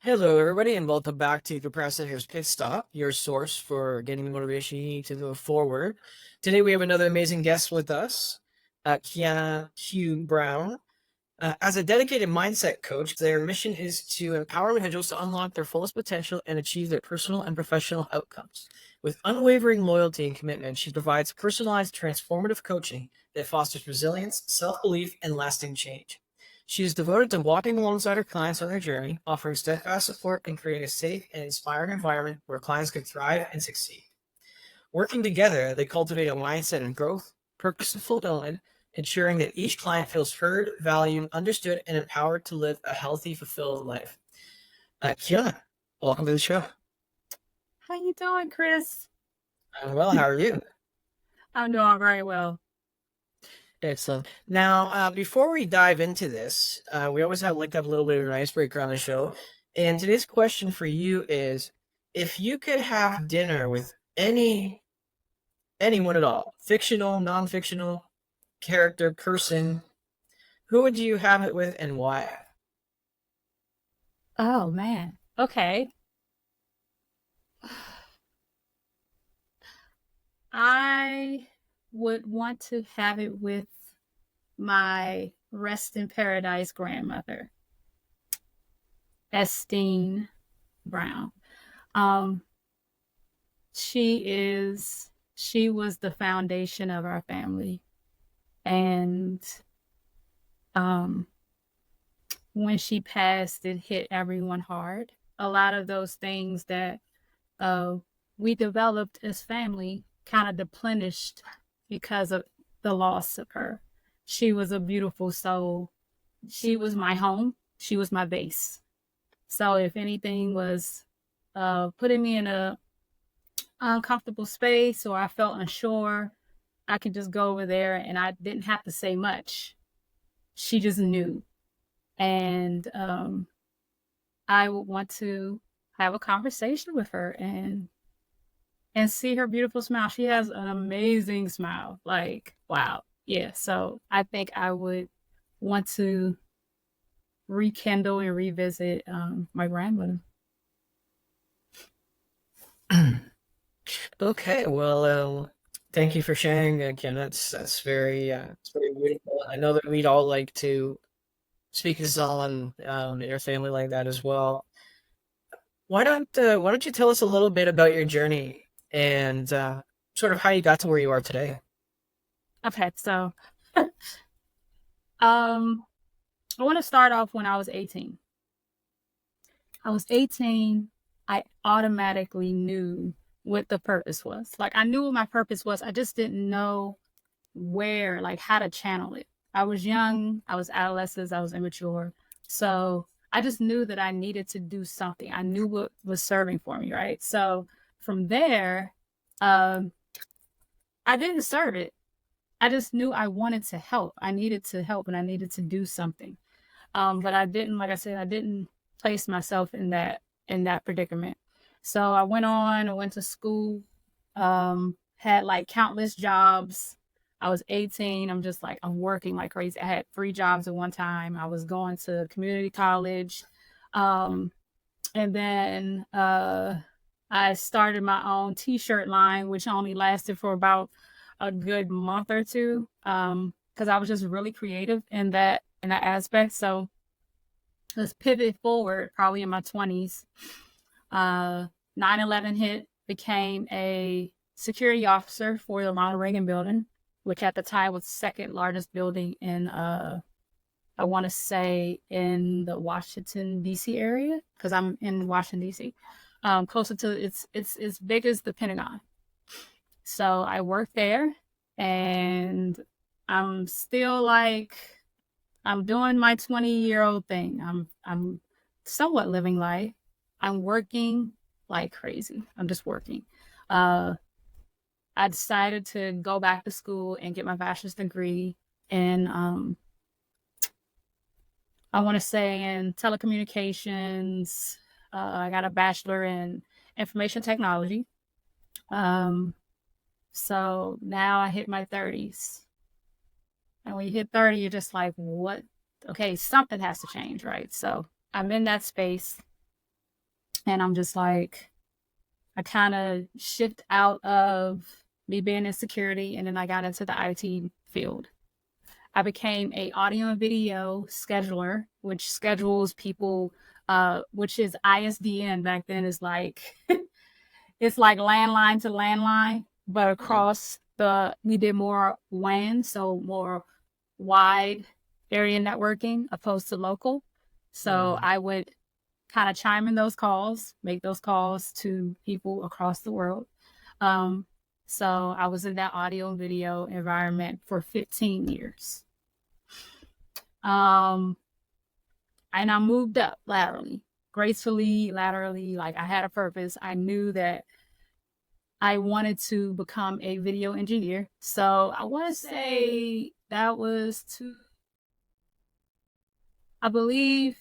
Hello, everybody, and welcome back to Procrastinator's Pitstop, your source for getting the motivation you need to move forward. Today, we have another amazing guest with us, Quiana Hugh Brown. As a dedicated mindset coach, their mission is to empower individuals to unlock their fullest potential and achieve their personal and professional outcomes. With unwavering loyalty and commitment, she provides personalized, transformative coaching that fosters resilience, self belief, and lasting change. She is devoted to walking alongside her clients on their journey, offering steadfast support and creating a safe and inspiring environment where clients can thrive and succeed. Working together, they cultivate a mindset of growth, purpose, and fulfillment, ensuring that each client feels heard, valued, understood, and empowered to live a healthy, fulfilled life. Kiana, welcome to the show. How you doing, Chris? I'm well. How are you? I'm doing very well. Excellent. Now, before we dive into this, we always have like a little bit of an icebreaker on the show. And today's question for you is, if you could have dinner with anyone at all, fictional, non-fictional, character, person, who would you have it with and why? Oh man. Okay. I would want to have it with my rest in paradise grandmother, Estine Brown. Um, she was the foundation of our family. And um when she passed, it hit everyone hard. A lot of those things that uh, we developed as family kind of depleted because of the loss of her. She was a beautiful soul. She was my home. She was my base. So if anything was putting me in a uncomfortable space or I felt unsure, I could just go over there and I didn't have to say much. She just knew. And I would want to have a conversation with her and see her beautiful smile. She has an amazing smile. Like, wow. Yeah. So I think I would want to rekindle and revisit my grandmother. Okay, well, thank you for sharing again. That's it's very beautiful. I know that we'd all like to speak as on your family like that as well. Why don't you tell us a little bit about your journey and sort of how you got to where you are today? Okay. So um, I want to start off when I was 18. I was 18. I automatically knew what the purpose was. Like, I knew what my purpose was. I just didn't know where, like, how to channel it. I was young, I was adolescent, I was immature. So I just knew that I needed to do something. I knew what was serving for me, right? So from there, um, I didn't serve it. I just knew I wanted to help. I needed to help and I needed to do something. But I didn't, like I said, I didn't place myself in that predicament. So I went to school, had like countless jobs. I was 18. I'm just like, I'm working like crazy. I had 3 jobs at one time. I was going to community college. Um, and then I started my own t-shirt line, which only lasted for about a good month or two. Because I was just really creative in that aspect. So let's pivot forward, probably in my 20s. 9/11 hit, became a security officer for the Ronald Reagan building, which at the time was the second largest building in, I want to say, in the Washington, D.C. area, because I'm in Washington, D.C., closer to, it's as big as the Pentagon. So I worked there and I'm still like, I'm doing my 20-year-old thing. I'm somewhat living life. I'm working like crazy. I'm just working. Uh, I decided to go back to school and get my bachelor's degree in, I want to say, in telecommunications. I got a bachelor in information technology. Um, so now I hit my 30s. And when you hit 30, you're just like, what? Okay, something has to change, right? So I'm in that space. And I'm just like, I kind of shift out of me being in security, and then I got into the IT field. I became a audio and video scheduler, which schedules people, which is ISDN back then is like it's like landline to landline, but across we did more WAN, so more wide area networking opposed to local. So I would kind of chime in those calls, make those calls to people across the world. So I was in that audio and video environment for 15 years. And I moved up laterally, gracefully, laterally. Like I had a purpose. I knew that I wanted to become a video engineer. So I want to say that was I believe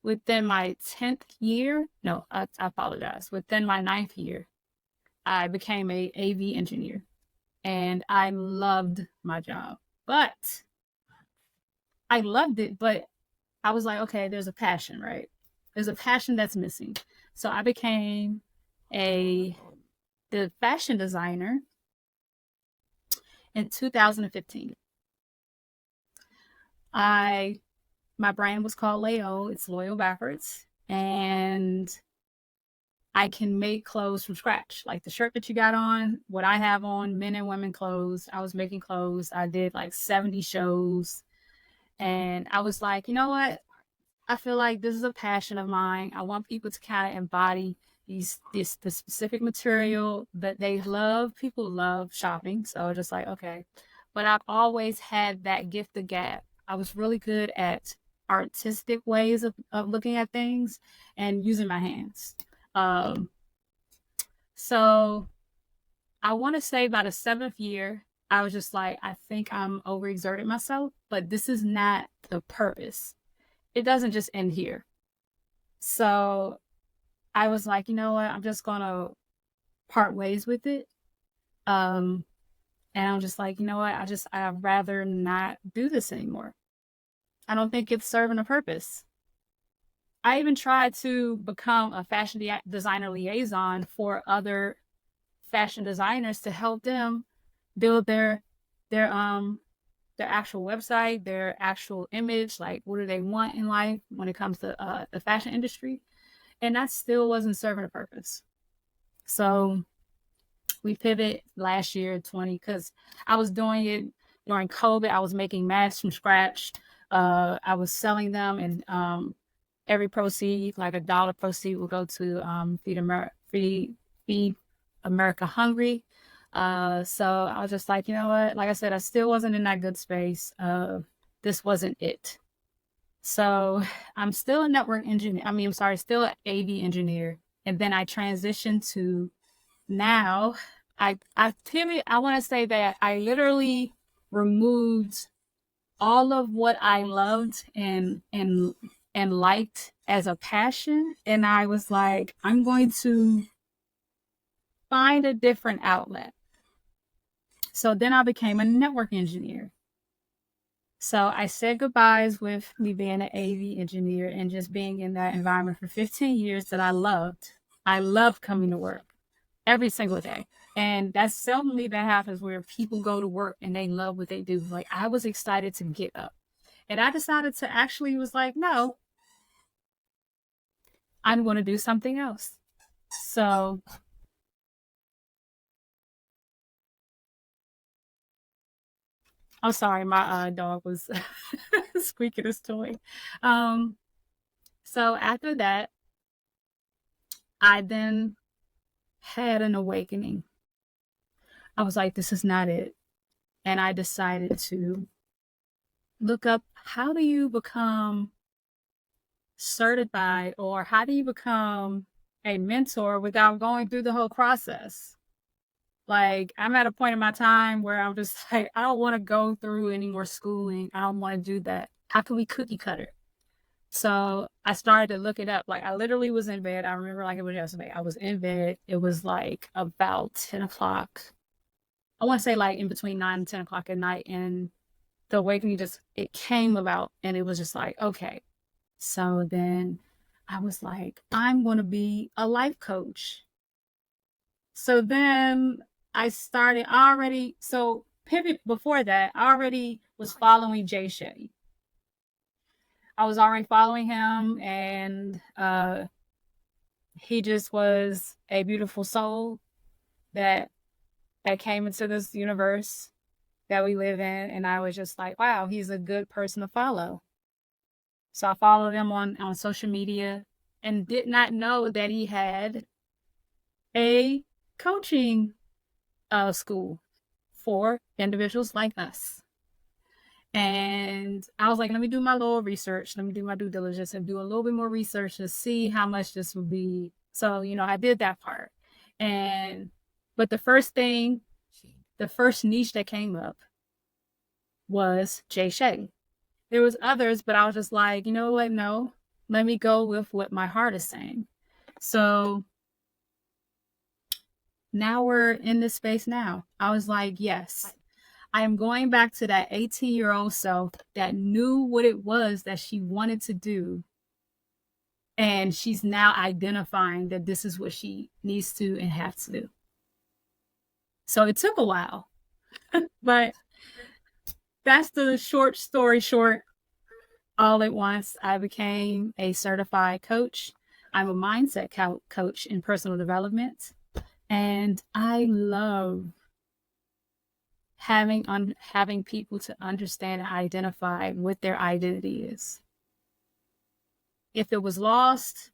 within my 10th year, no, I apologize. Within my 9th year, I became a AV engineer and I loved my job. But I loved it, but I was like, okay, there's a passion, right? There's a passion that's missing. So I became the fashion designer in 2015. My brand was called Layol. It's Loyal backwards. And I can make clothes from scratch. Like the shirt that you got on, what I have on, men and women clothes. I was making clothes. I did like 70 shows. And I was like, you know what? I feel like this is a passion of mine. I want people to kind of embody the specific material that they love. People love shopping. So just like, okay. But I've always had that gift of gab. I was really good at artistic ways of looking at things and using my hands. So I want to say by the 7th year, I was just like, I think I'm overexerted myself, but this is not the purpose. It doesn't just end here. So I was like, you know what? I'm just going to part ways with it. And I'm just like, you know what? I'd rather not do this anymore. I don't think it's serving a purpose. I even tried to become a fashion designer liaison for other fashion designers to help them build their actual website, their actual image, like what do they want in life when it comes to the fashion industry. And that still wasn't serving a purpose. So we pivot last year, 20, because I was doing it during COVID. I was making masks from scratch. I was selling them, and every proceed, like $1 proceed, will go to Feed America Hungry. So I was just like, you know what? Like I said, I still wasn't in that good space. This wasn't it. So I'm still a network engineer. Still an AV engineer. And then I transitioned to now I pivot. I want to say that I literally removed all of what I loved and liked as a passion. And I was like, I'm going to find a different outlet. So then I became a network engineer. So I said goodbyes with me being an AV engineer and just being in that environment for 15 years that I loved. I loved coming to work every single day. And that's seldomly that happens where people go to work and they love what they do. Like I was excited to get up. And I decided to actually was like, no, I'm going to do something else. So I'm sorry, my dog was squeaking his toy. So after that, I then had an awakening. I was like, this is not it. And I decided to look up how do you become certified or how do you become a mentor without going through the whole process. Like I'm at a point in my time where I'm just like, I don't want to go through any more schooling. I don't want to do that. How can we cookie cutter? So I started to look it up. Like I literally was in bed. I remember like it was yesterday. I was in bed. It was like about 10 o'clock. I want to say like in between 9 and 10 o'clock at night. And the awakening it came about and it was just like, okay. So then I was like, I'm going to be a life coach. So then I started already. So pivot before that, I already was following Jay Shetty. I was already following him, and he just was a beautiful soul that came into this universe that we live in, and I was just like, wow, he's a good person to follow. So I followed him on social media and did not know that he had a coaching school for individuals like us. And I was like, let me do my little research. Let me do my due diligence and do a little bit more research to see how much this would be. So, I did that part. But the first niche that came up was Jay Shetty. There was others, but I was just like, you know what? No, let me go with what my heart is saying. So now we're in this space now. I was like, yes, I am going back to that 18-year-old self that knew what it was that she wanted to do. And she's now identifying that this is what she needs to and has to do. So it took a while, but that's the short story short. All at once, I became a certified coach. I'm a mindset coach in personal development. And I love having people to understand and identify what their identity is. If it was lost,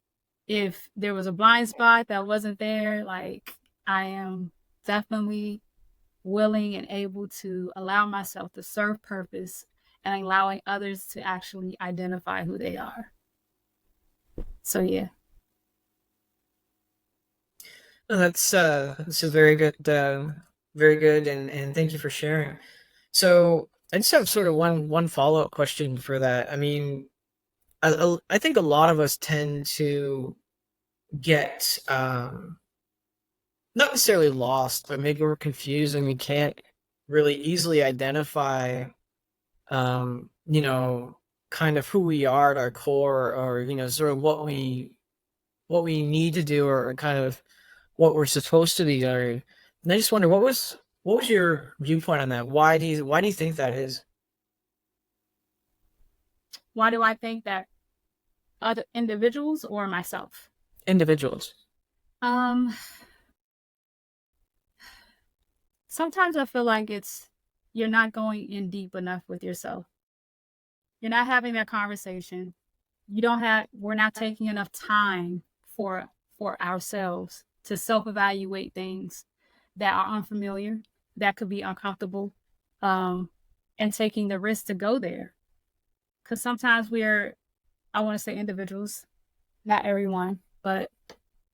if there was a blind spot that wasn't there, like, I am definitely willing and able to allow myself to serve purpose and allowing others to actually identify who they are. So yeah. That's a very good, and thank you for sharing. So I just have sort of one follow up question for that. I mean, I think a lot of us tend to get not necessarily lost, but maybe we're confused and we can't really easily identify, you know, kind of who we are at our core, or sort of what we need to do, or kind of what we're supposed to be doing. And I just wonder, what was your viewpoint on that? Why do you think that is? Why do I think that? Other individuals or myself? Individuals. Um, Sometimes I feel like you're not going in deep enough with yourself. You're not having that conversation. We're not taking enough time for ourselves to self-evaluate things that are unfamiliar, that could be uncomfortable, and taking the risk to go there. Because sometimes I want to say individuals, not everyone, but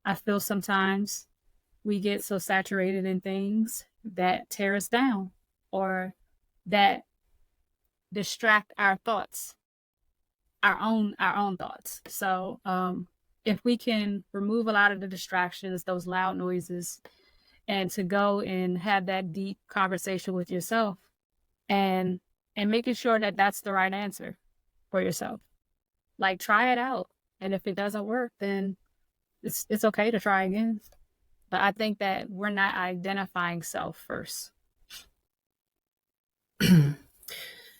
I feel sometimes we get so saturated in things that tear us down or that distract our thoughts, our own thoughts. So if we can remove a lot of the distractions, those loud noises, and to go and have that deep conversation with yourself, and making sure that that's the right answer for yourself. Like, try it out, and if it doesn't work, then it's okay to try again. But I think that we're not identifying self first.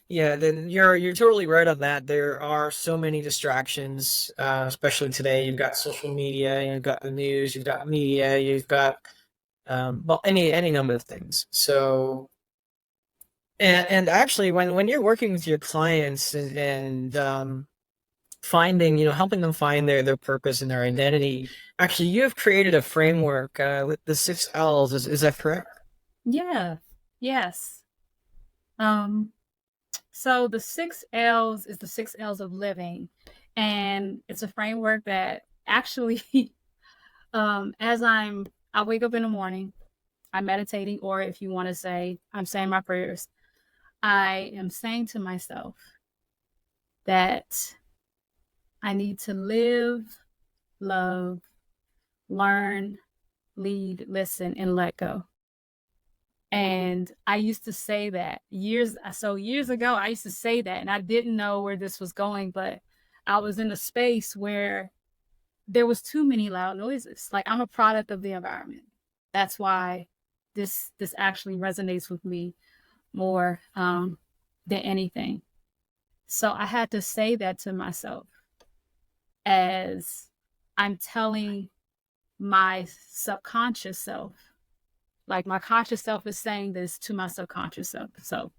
Yeah, then you're totally right on that. There are so many distractions, especially today. You've got social media, you've got the news, you've got media, you've got well, any number of things. So, and actually, when you're working with your clients, and finding, helping them find their purpose and their identity, actually, you have created a framework with the 6 L's. Is that correct? Yeah. Yes. Um, so the 6 L's is the 6 L's of living. And it's a framework that actually, as I wake up in the morning, I'm meditating, or if you want to say, I'm saying my prayers, I am saying to myself that I need to live, love, learn, lead, listen, and let go. And I used to say that years ago, I used to say that, and I didn't know where this was going, but I was in a space where there was too many loud noises. Like, I'm a product of the environment. That's why this actually resonates with me more than anything. So I had to say that to myself as I'm telling my subconscious self. Like, my conscious self is saying this to my subconscious self. So,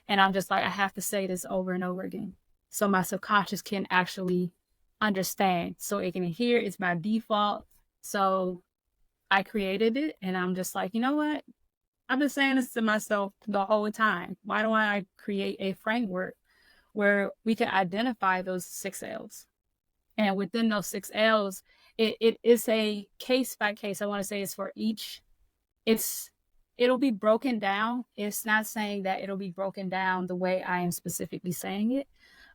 and I'm just like, I have to say this over and over again. So my subconscious can actually understand. So it can hear it's by default. So I created it and I'm just like, you know what? I've been saying this to myself the whole time. Why don't I create a framework where we can identify those 6 L's? And within those 6 L's, it is a case by case. I want to say it's for each. It'll be broken down. It's not saying that it'll be broken down the way I am specifically saying it,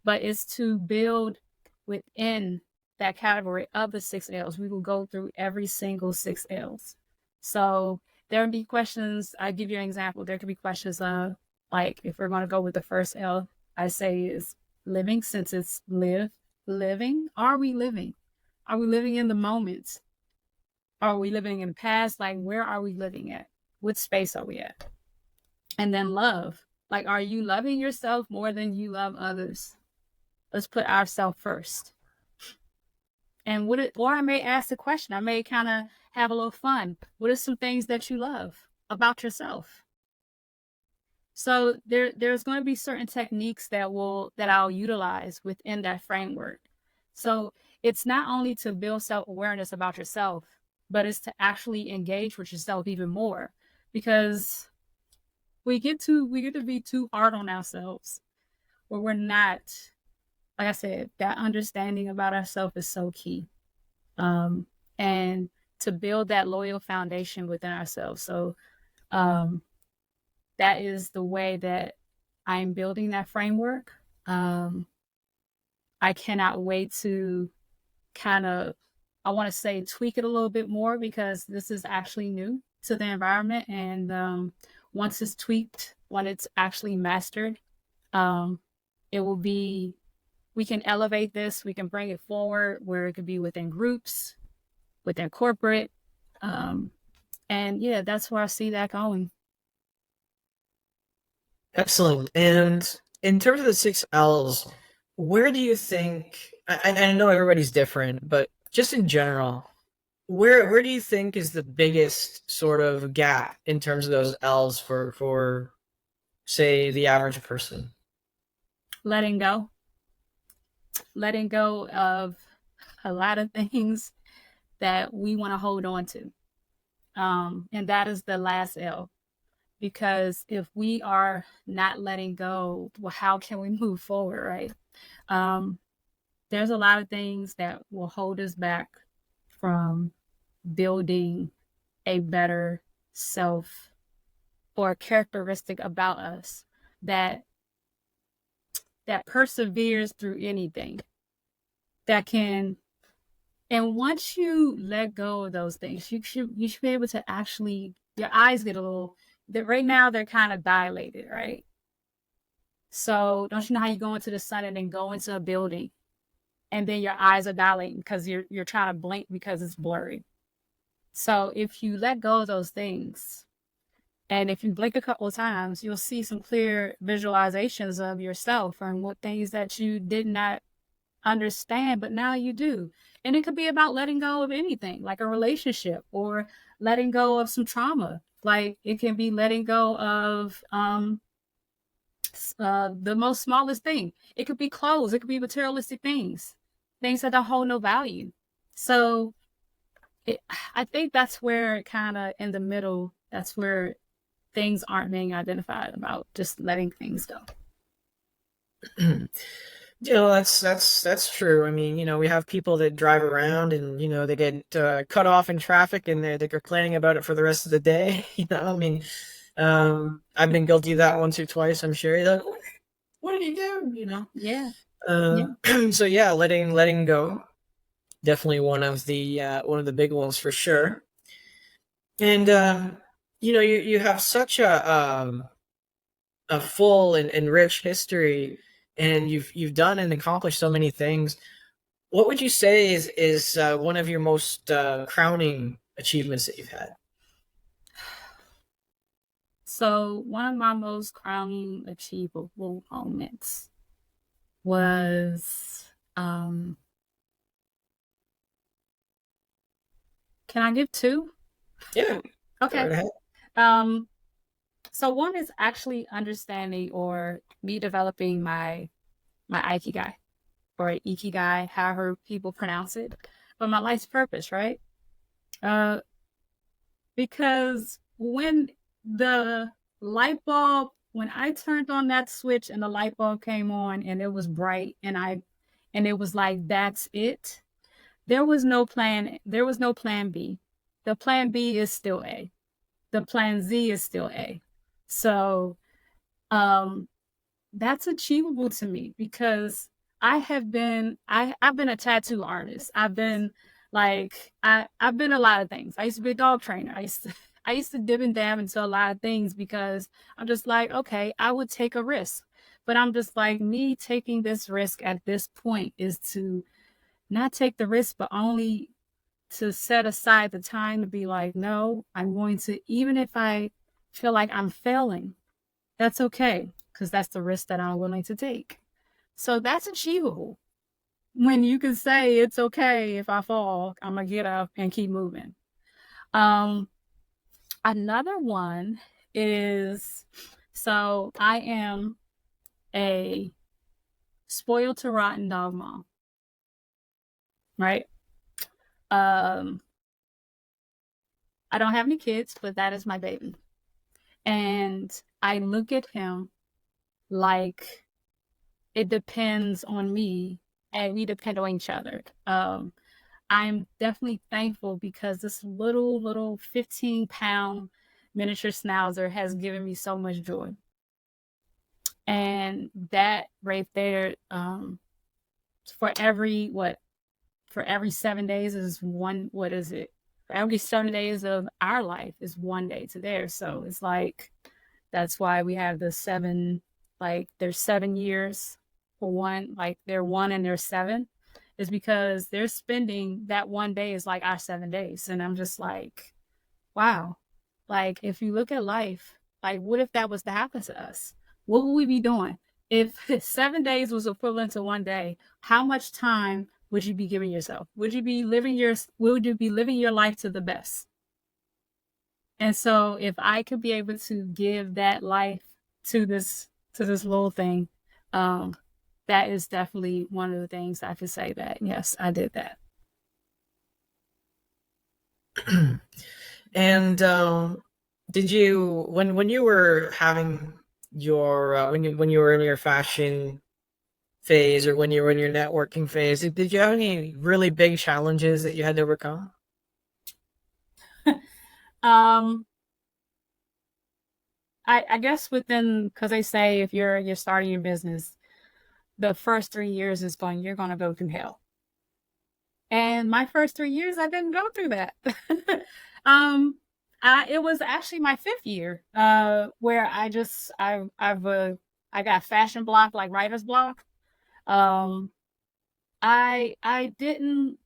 but it's to build within that category of the 6 L's. We will go through every single 6 L's. So there will be questions. I give you an example. There could be questions like, if we're going to go with the first L, I say is living, since it's living. Are we living? Are we living in the moment? Are we living in the past? Like, where are we living at? What space are we at? And then love. Like, are you loving yourself more than you love others? Let's put ourselves first. And or I may ask the question. I may kind of have a little fun. What are some things that you love about yourself? So there's going to be certain techniques that I'll utilize within that framework. So it's not only to build self-awareness about yourself, but it's to actually engage with yourself even more, because we get to be too hard on ourselves, where we're not. Like I said, that understanding about ourselves is so key, and to build that loyal foundation within ourselves. So that is the way that I'm building that framework. I cannot wait to kind of, I want to say, tweak it a little bit more, because this is actually new to the environment. And once it's tweaked, when it's actually mastered, it will be, we can elevate this, we can bring it forward where it could be within groups, within corporate. And yeah, that's where I see that going. Excellent. And in terms of the 6 L's, where do you think, I know everybody's different, but just in general, where do you think is the biggest sort of gap in terms of those L's for say the average person? Letting go. Letting go of a lot of things that we want to hold on to. And that is the last L. Because if we are not letting go, well, how can we move forward, right? There's a lot of things that will hold us back from building a better self or a characteristic about us that perseveres through anything, that can. And once you let go of those things, you should be able to actually, your eyes get a little, that right now they're kind of dilated, right? So don't you know how you go into the sun and then go into a building and then your eyes are dilating because you're trying to blink because it's blurry. So if you let go of those things, and if you blink a couple of times, you'll see some clear visualizations of yourself and what things that you did not understand, but now you do. And it could be about letting go of anything, like a relationship, or letting go of some trauma. Like, it can be letting go of the most smallest thing. It could be clothes. It could be materialistic things that don't hold no value. So I think that's where, kind of in the middle, that's where things aren't being identified, about just letting things go. That's true. I mean, we have people that drive around and they get cut off in traffic and they're complaining about it for the rest of the day. I mean, I've been guilty of that once or twice. I'm sure. You're like, what did you do? Yeah. So yeah, letting go, definitely one of the big ones for sure. And you have such a full and rich history, and you've done and accomplished so many things. What would you say is one of your most crowning achievements that you've had? So one of my most crowning achievable moments was, can I give two? Yeah, go Okay. right ahead. Um, so one is actually understanding or me developing my ikigai or ikigai, however people pronounce it, but my life's purpose, right? Uh, because the when I turned on that switch and the light bulb came on and it was bright and it was like, that's it. There was no plan B. The plan B is still A. The plan Z is still A. So, um, that's achievable to me because I've been a tattoo artist. I've been a lot of things. I used to be a dog trainer. I used to dip and dab into a lot of things because I'm just like, okay, I would take a risk. But I'm just like, me taking this risk at this point is to not take the risk, but only to set aside the time to be like, no, I'm going to, even if I feel like I'm failing, that's okay, because that's the risk that I'm willing to take. So that's achievable. When you can say it's okay if I fall, I'm gonna get up and keep moving. Um, Another one is, so I am a spoiled to rotten dog mom, right? Um, I don't have any kids, but that is my baby. And I look at him like it depends on me and we depend on each other. I'm definitely thankful because this little 15-pound miniature schnauzer has given me so much joy. And that right there, for every what for every 7 days is one, what is it? For every 7 days of our life is one day to theirs. So it's like that's why we have the seven, like there's 7 years for one, like they're one and they're seven, is because they're spending that one day is like our 7 days. And I'm just like, wow. Like if you look at life, like what if that was to happen to us? What would we be doing? If 7 days was equivalent to one day, how much time would you be giving yourself? Would you be living your life to the best? And so if I could be able to give that life to this little thing, um, that is definitely one of the things I could say that yes, I did that. And did you when you were having your when you were in your fashion phase or when you were in your networking phase, did you have any really big challenges that you had to overcome? Um, I guess within, because they say if you're starting your business, the first 3 years you're gonna go through hell. And my first 3 years, I didn't go through that. um, it was actually my fifth year, where I got fashion block, like writer's block. Um, I didn't,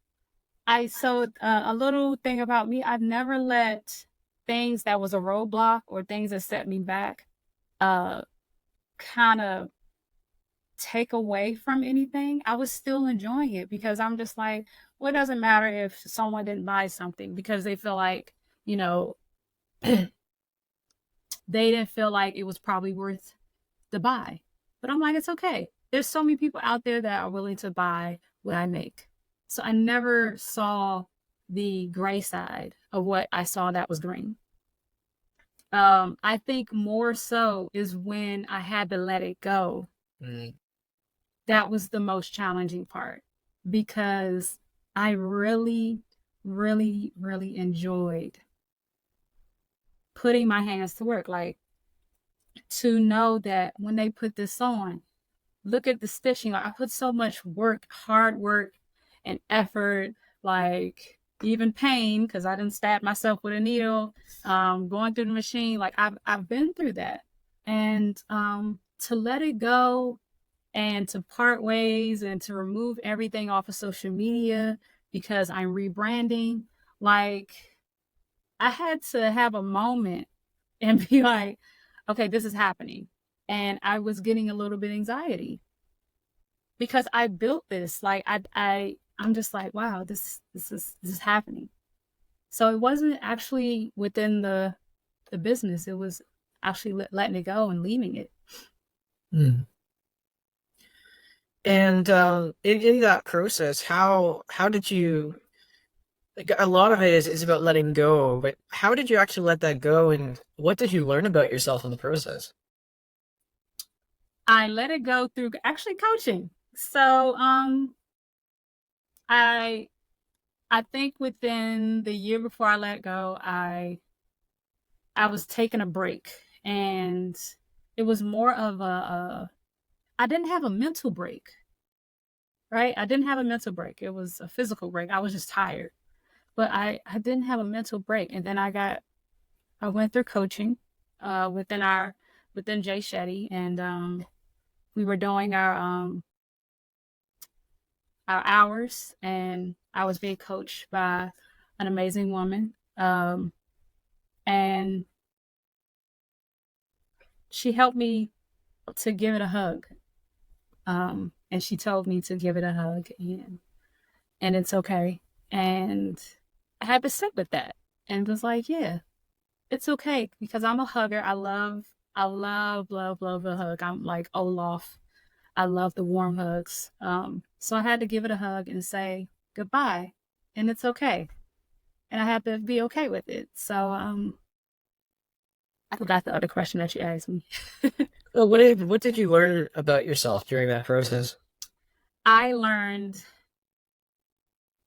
a little thing about me, I've never let things that was a roadblock or things that set me back, uh, kind of take away from anything. I was still enjoying it because I'm just like, well, it doesn't matter if someone didn't buy something because they feel like, you know, they didn't feel like it was probably worth the buy. But I'm like, it's okay. There's so many people out there that are willing to buy what I make. So I never saw the gray side of what I saw that was green. I think more so is when I had to let it go. Mm. That was the most challenging part because I really, really, really enjoyed putting my hands to work. Like to know that when they put this on, look at the stitching. Like I put so much work, hard work, and effort, like even pain, because I didn't stab myself with a needle, going through the machine. Like I've been through that. And to let it go and to part ways and to remove everything off of social media because I'm rebranding. Like, I had to have a moment and be like, okay, this is happening. And I was getting a little bit anxiety because I built this. Like, I'm just like, wow, this is happening. So it wasn't actually within the business. It was actually letting it go and leaving it. Mm. And in that process, how did you? Like, a lot of it is about letting go, but how did you actually let that go, and what did you learn about yourself in the process? I let it go through actually coaching. So I I think within the year before I let go, I was taking a break, and it was more of a I didn't have a mental break, right? I didn't have a mental break. It was a physical break. I was just tired, but I didn't have a mental break. And then I went through coaching within Jay Shetty, and we were doing our hours, and I was being coached by an amazing woman. And she helped me to give it a hug. And she told me to give it a hug, and it's okay. And I had to sit with that and was like, yeah, it's okay because I'm a hugger. I love a hug. I'm like Olaf. I love the warm hugs. So I had to give it a hug and say goodbye, and it's okay. And I had to be okay with it. So I forgot the other question that you asked me. Well, what did you learn about yourself during that process? I learned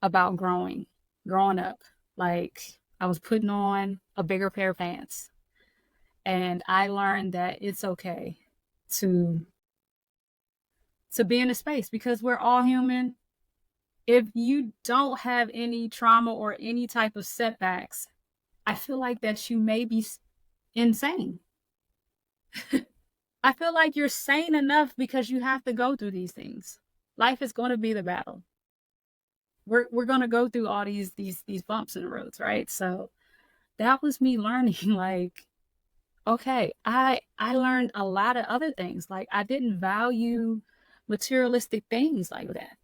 about growing up. Like, I was putting on a bigger pair of pants, and I learned that it's okay to be in a space because we're all human. If you don't have any trauma or any type of setbacks, I feel like that you may be insane. I feel like you're sane enough because you have to go through these things. Life is going to be the battle. We're going to go through all these bumps in the roads, right? So that was me learning like, okay, I learned a lot of other things. Like, I didn't value materialistic things like that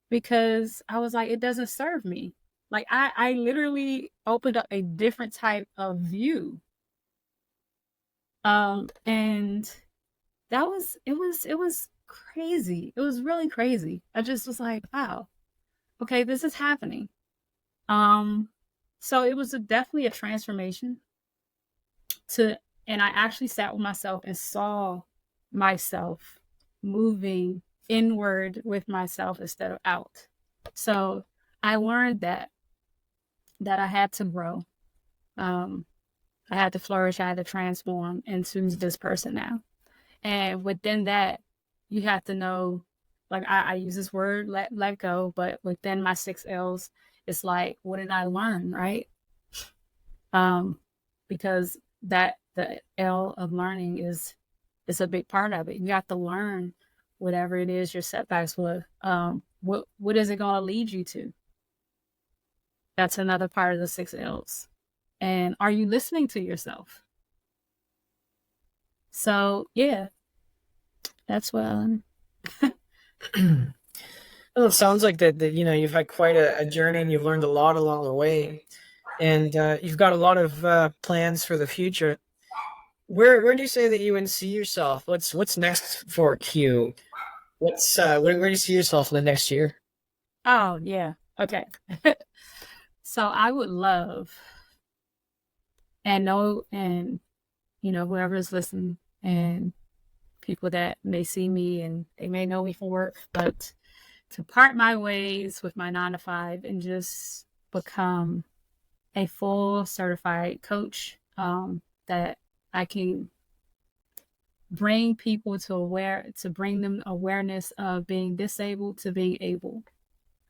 because I was like, it doesn't serve me. Like, I literally opened up a different type of view. And it was crazy. It was really crazy. I just was like, wow, okay, this is happening. Um, so it was definitely a transformation to, and I actually sat with myself and saw myself moving inward with myself instead of out. So I learned that I had to grow. Um, I had to flourish. I had to transform into this person now. And within that, you have to know, like, I use this word, let go, but within my 6 L's, it's like, what did I learn, right? Um, because that the L of learning is a big part of it. You have to learn whatever it is your setbacks were. What is it going to lead you to? That's another part of the 6 L's. And are you listening to yourself? So yeah, that's what Well, it sounds like that you've had quite a journey, and you've learned a lot along the way, and you've got a lot of plans for the future. Where do you say that you would see yourself? What's next for Q? Where do you see yourself in the next year? Oh yeah. Okay. So I would love and know, and whoever is listening, and people that may see me and they may know me from work, but to part my ways with my 9 to 5 and just become a full certified coach, that I can bring them awareness of being disabled to being able,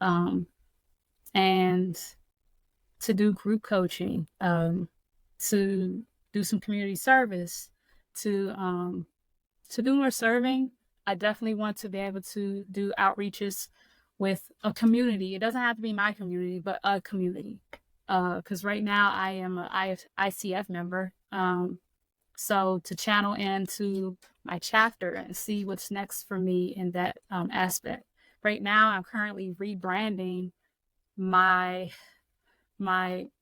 um, and to do group coaching, to do some community service, to do more serving, I definitely want to be able to do outreaches with a community. It doesn't have to be my community, but a community. Because right now I am a ICF member. So to channel into my chapter and see what's next for me in that aspect. Right now, I'm currently rebranding my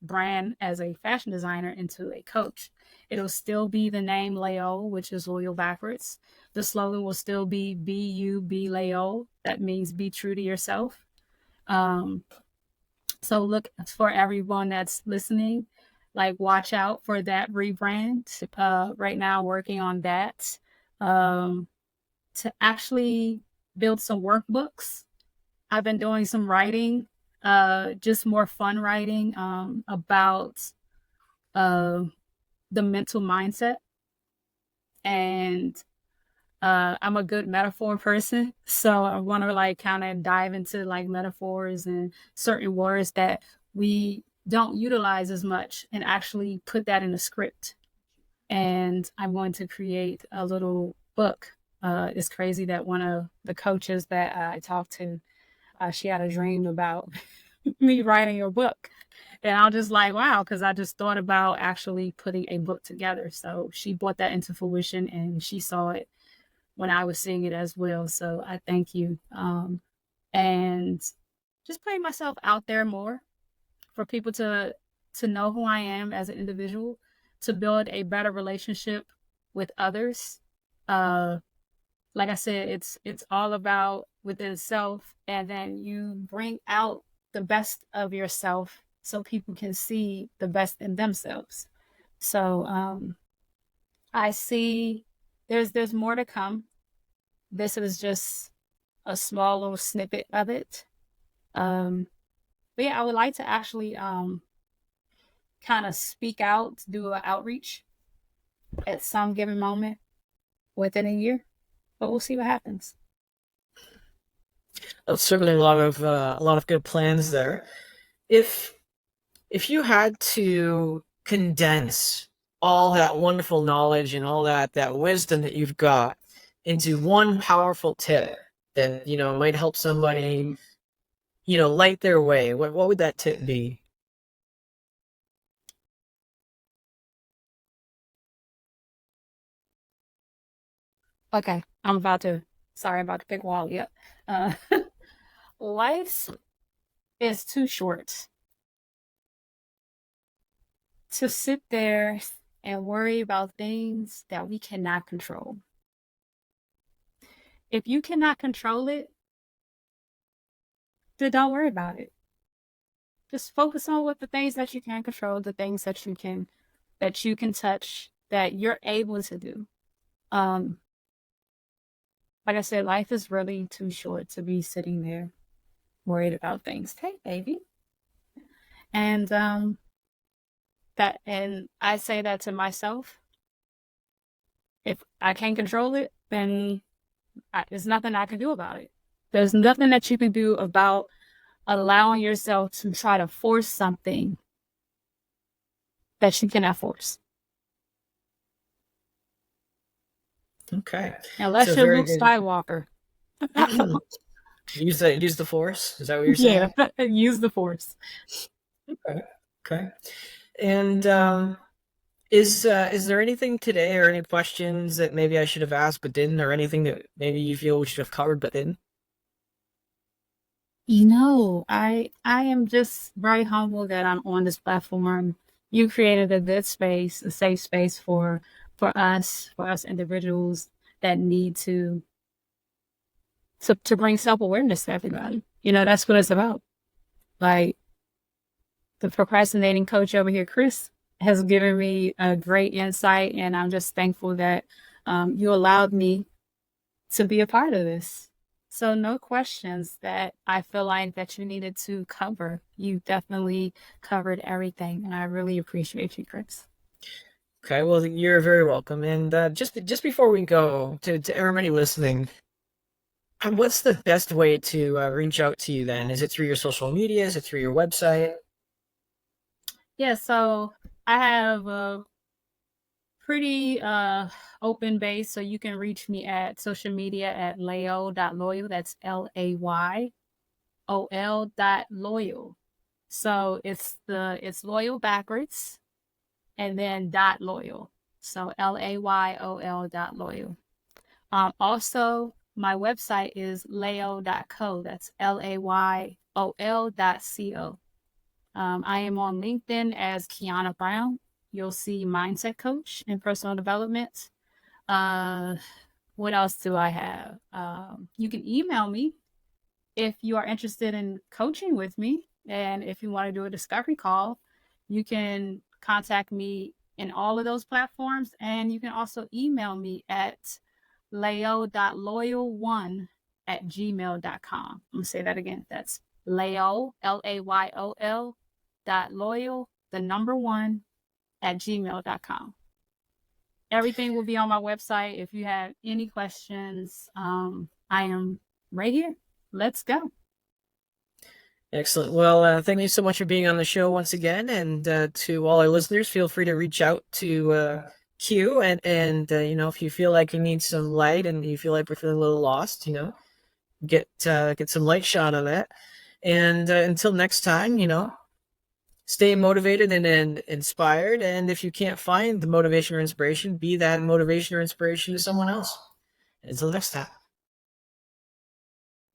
brand as a fashion designer into a coach. It'll still be the name Layol, which is loyal backwards. The slogan will still be you, be Layol. That means be true to yourself. So look for everyone that's listening, like watch out for that rebrand. Right now, working on that to actually build some workbooks. I've been doing some writing, just more fun writing about uh, the mental mindset. And I'm a good metaphor person. So I want to like kind of dive into like metaphors and certain words that we don't utilize as much and actually put that in a script. And I'm going to create a little book. It's crazy that one of the coaches that I talked to, she had a dream about me writing a book. And I was just like, wow, because I just thought about actually putting a book together. So she brought that into fruition and she saw it when I was seeing it as well. So I thank you. And just putting myself out there more for people to know who I am as an individual, to build a better relationship with others. Like I said, it's all about within self, and then you bring out the best of yourself so people can see the best in themselves. So I see there's more to come. This was just a small little snippet of it. But yeah, I would like to actually kind of speak out, do an outreach at some given moment within a year. But we'll see what happens. Certainly a lot of good plans there. If if you had to condense all that wonderful knowledge and all that wisdom that you've got into one powerful tip that might help somebody light their way, what would that tip be? Okay, sorry, I'm about to pick wall. Yep. Uh, life is too short to sit there and worry about things that we cannot control. If you cannot control it, then don't worry about it. Just focus on what the things that you can control, the things that you can touch, that you're able to do. Like I said, life is really too short to be sitting there worried about things. Hey, baby. And and I say that to myself. If I can't control it, then there's nothing I can do about it. There's nothing that you can do about allowing yourself to try to force something that you cannot force. Okay. Unless you're Luke Skywalker. Use the force. Is that what you're saying? Yeah, use the force. Okay. Okay. And is there anything today or any questions that maybe I should have asked but didn't, or anything that maybe you feel we should have covered but didn't? I am just very humble that I'm on this platform. You created a good space, a safe space for us individuals that need to bring self-awareness to everybody. That's what it's about. Like the procrastinating coach over here, Chris, has given me a great insight, and I'm just thankful that you allowed me to be a part of this. So no questions that I feel like that you needed to cover. You definitely covered everything, and I really appreciate you, Chris. Okay, well, you're very welcome. And just before we go, to everybody listening, what's the best way to reach out to you then? Is it through your social media? Is it through your website? Yeah, so I have pretty open based, so you can reach me at social media at layol.loyal. That's LAYOL.loyal. So it's loyal backwards and then dot loyal. So LAYOL.loyal. Also, my website is layol.co. That's LAYOL.co. I am on LinkedIn as Quiana Brown. You'll see mindset coach and personal development. What else do I have? You can email me if you are interested in coaching with me. And if you want to do a discovery call, you can contact me in all of those platforms. And you can also email me at layol.loyal1@gmail.com. I'm going to say that again. That's Layol, LAYOL .loyal, the number 1@gmail.com. Everything will be on my website. If you have any questions, I am right here. Let's go. Excellent. Well, thank you so much for being on the show once again. And to all our listeners, feel free to reach out to Q. And if you feel like you need some light and you feel like we're feeling a little lost, get some light shot on that. And until next time, stay motivated and inspired. And if you can't find the motivation or inspiration, be that motivation or inspiration to someone else. Until next time.